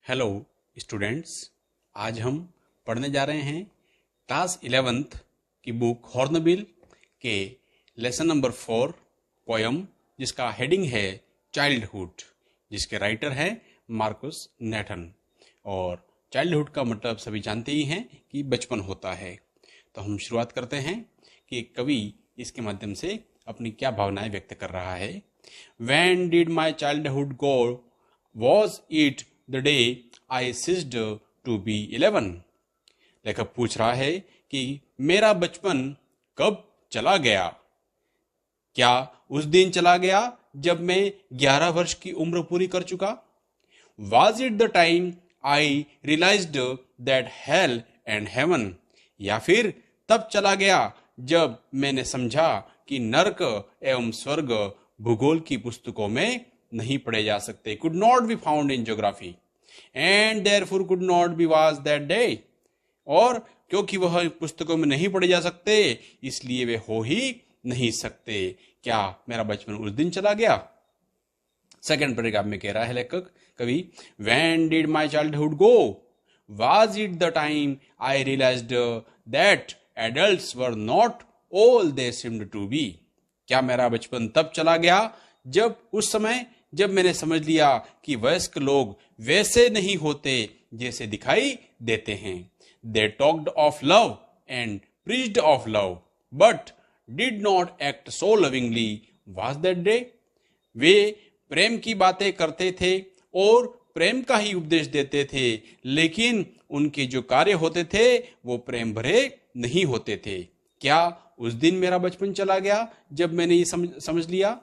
Hello students, आज हम पढ़ने जा रहे हैं क्लास 11th की बुक हॉर्नबिल के लेसन नंबर 4 पोयम, जिसका हेडिंग है चाइल्डहुड, जिसके राइटर हैं मार्कस नेथन। और चाइल्डहुड का मतलब सभी जानते ही हैं कि बचपन होता है। तो हम शुरुआत करते हैं कि कवि इसके माध्यम से अपनी क्या भावनाएं व्यक्त कर रहा है। When did my childhood go? Was it the day I ceased to be 11? लेखक पूछ रहा है कि मेरा बचपन कब चला गया। क्या उस दिन चला गया जब मैं 11 वर्ष की उम्र पूरी कर चुका? Was it the time I realized that hell and heaven? या फिर तब चला गया जब मैंने समझा कि नरक एवं स्वर्ग भूगोल की पुस्तकों में नहीं पढ़े जा सकते, could not be found in geography and therefore could not be was that day। और क्योंकि वह पुस्तकों में नहीं पढ़े जा सकते, इसलिए वे हो ही नहीं सकते। क्या मेरा बचपन उस दिन चला गया? सेकंड पैराग्राफ में कह रहा है लेखक कवि, when did my childhood go? Was it the time I realized that adults were not all they seemed to be? क्या मेरा बचपन तब चला गया जब उस समय जब मैंने समझ लिया कि वयस्क लोग वैसे नहीं होते जैसे दिखाई देते हैं। They talked of love and preached of love, but did not act so lovingly was that day? वे प्रेम की बातें करते थे और प्रेम का ही उपदेश देते थे, लेकिन उनके जो कार्य होते थे वो प्रेम भरे नहीं होते थे। क्या उस दिन मेरा बचपन चला गया जब मैंने ये समझ लिया?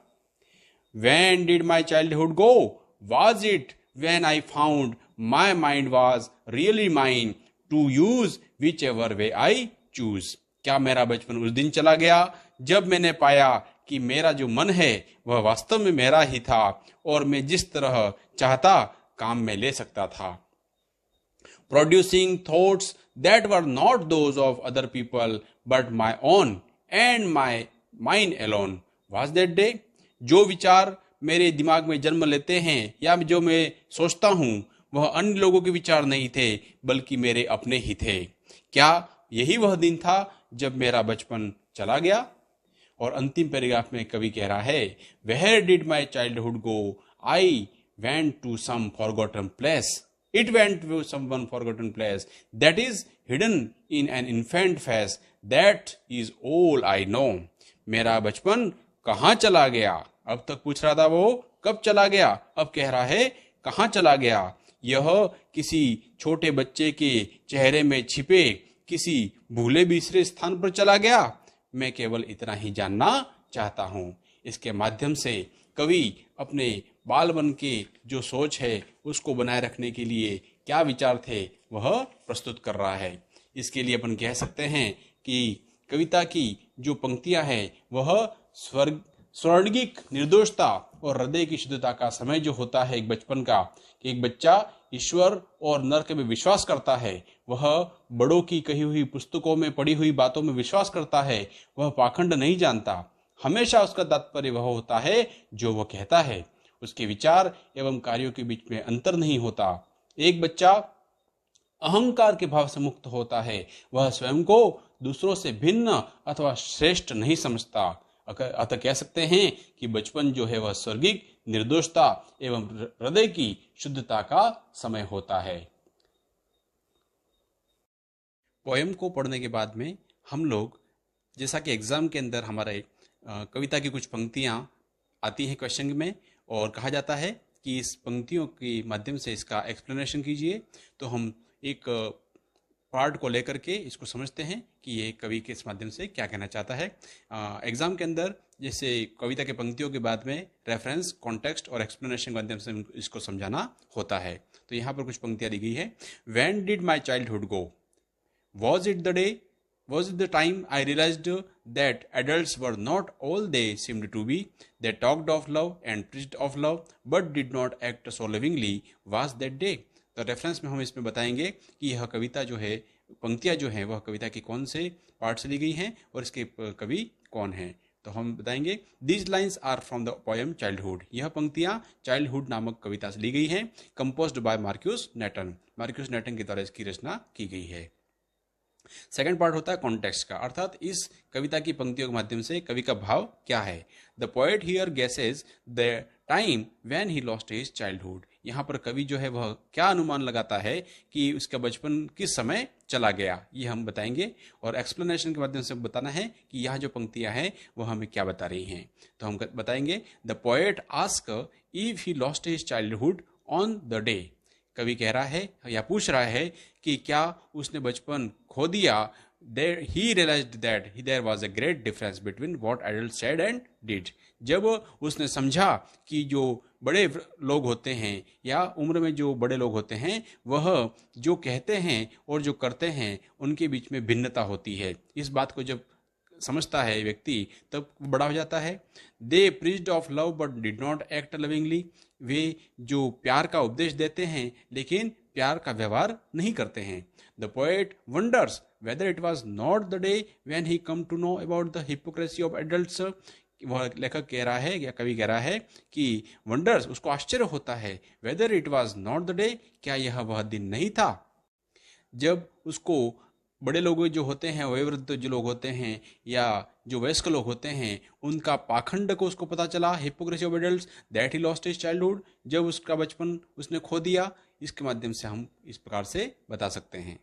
When did my childhood go? Was it when I found my mind was really mine to use whichever way I choose? क्या मेरा बचपन उस दिन चला गया जब मैंने पाया कि मेरा जो मन है वह वास्तव में मेरा ही था और मैं जिस तरह चाहता काम में ले सकता था। Producing thoughts that were not those of other people but my own and mine alone was that day? जो विचार मेरे दिमाग में जन्म लेते हैं या जो मैं सोचता हूँ वह अन्य लोगों के विचार नहीं थे बल्कि मेरे अपने ही थे। क्या यही वह दिन था जब मेरा बचपन चला गया? और अंतिम पैराग्राफ में कवि कह रहा है, Where did my childhood go? I went to some forgotten place. It went to some forgotten place that is hidden in an infant face. That is all I know. मेरा बचपन कहाँ चला गया? अब तक पूछ रहा था वो कब चला गया, अब कह रहा है कहाँ चला गया। यह किसी छोटे बच्चे के चेहरे में छिपे किसी भूले बिसरे स्थान पर चला गया। मैं केवल इतना ही जानना चाहता हूँ। इसके माध्यम से कवि अपने बालपन के जो सोच है उसको बनाए रखने के लिए क्या विचार थे वह प्रस्तुत कर रहा है। इसके लिए अपन कह सकते हैं कि कविता की जो पंक्तियां हैं वह स्वर्गिक निर्दोषता और हृदय की शुद्धता का समय जो होता है एक बचपन का, कि एक बच्चा ईश्वर और नरक में विश्वास करता है, वह बड़ों की कही हुई पुस्तकों में पढ़ी हुई बातों में विश्वास करता है, वह पाखंड नहीं जानता। हमेशा उसका तात्पर्य वह होता है जो वह कहता है, उसके विचार एवं कार्यों के बीच में अंतर नहीं होता। एक बच्चा अहंकार के भाव से मुक्त होता है, वह स्वयं को दूसरों से भिन्न अथवा श्रेष्ठ नहीं समझता। अतः कह सकते हैं कि बचपन जो है वह स्वर्गिक निर्दोषता एवं हृदय की शुद्धता का समय होता है। पोयम को पढ़ने के बाद में हम लोग, जैसा कि एग्जाम के अंदर हमारे कविता की कुछ पंक्तियां आती हैं क्वेश्चन में और कहा जाता है कि इस पंक्तियों के माध्यम से इसका एक्सप्लेनेशन कीजिए, तो हम एक पार्ट को लेकर के इसको समझते हैं कि ये कवि के इस माध्यम से क्या कहना चाहता है। एग्जाम के अंदर जैसे कविता के पंक्तियों के बाद में रेफरेंस, कॉन्टेक्स्ट और एक्सप्लेनेशन के माध्यम से इसको समझाना होता है। तो यहाँ पर कुछ पंक्तियाँ दी गई है। When did my childhood go? Was it the day? Was it the time I realized that adults were not all they seemed to be? They talked of love and preached of love, but did not act so lovingly. Was that day? तो reference में हम इसमें बताएंगे कि यह कविता जो है, पंक्तियां जो हैं वह कविता के कौन से पार्ट से ली गई हैं और इसके कवि कौन हैं। तो हम बताएंगे these lines are from the poem childhood. यह पंक्तियां चाइल्डहुड नामक कविता से ली गई हैं, composed by Markus Natten. Markus Natten के द्वारा इसकी रचना की गई है। सेकंड पार्ट होता है कॉन्टेक्स्ट का, अर्थात इस कविता की पंक्तियों के माध्यम से कवि का भाव क्या है। The poet here guesses the time when he lost his childhood. यहाँ पर कवि जो है वह क्या अनुमान लगाता है कि उसका बचपन किस समय चला गया, ये हम बताएंगे। और एक्सप्लेनेशन के माध्यम से बताना है कि यह जो पंक्तियां हैं वह हमें क्या बता रही हैं। तो हम बताएंगे the poet ask if he lost his childhood on the day. कवि कह रहा है या पूछ रहा है कि क्या उसने बचपन खो दिया। He realized that there was a great difference between what adults said and did। जब उसने समझा कि जो बड़े लोग होते हैं या उम्र में जो बड़े लोग होते हैं वह जो कहते हैं और जो करते हैं उनके बीच में भिन्नता होती है। इस बात को जब समझता है व्यक्ति तब बड़ा हो जाता है। They preached of love but did not act lovingly. वे जो प्यार का उपदेश देते हैं लेकिन प्यार का व्यवहार नहीं करते हैं। The poet wonders whether it was not the day when he come to know about the hypocrisy of adults। वह लेखक कह रहा है या कवि कह रहा है कि वंडर्स, उसको आश्चर्य होता है, whether it was not the day, क्या यह वह दिन नहीं था जब उसको बड़े लोग जो होते हैं, वयोवृद्ध जो लोग होते हैं या जो वयस्क लोग होते हैं उनका पाखंड को उसको पता चला, hypocrisy of adults, that he lost his childhood, जब उसका बचपन उसने खो दिया। इसके माध्यम से हम इस प्रकार से बता सकते हैं।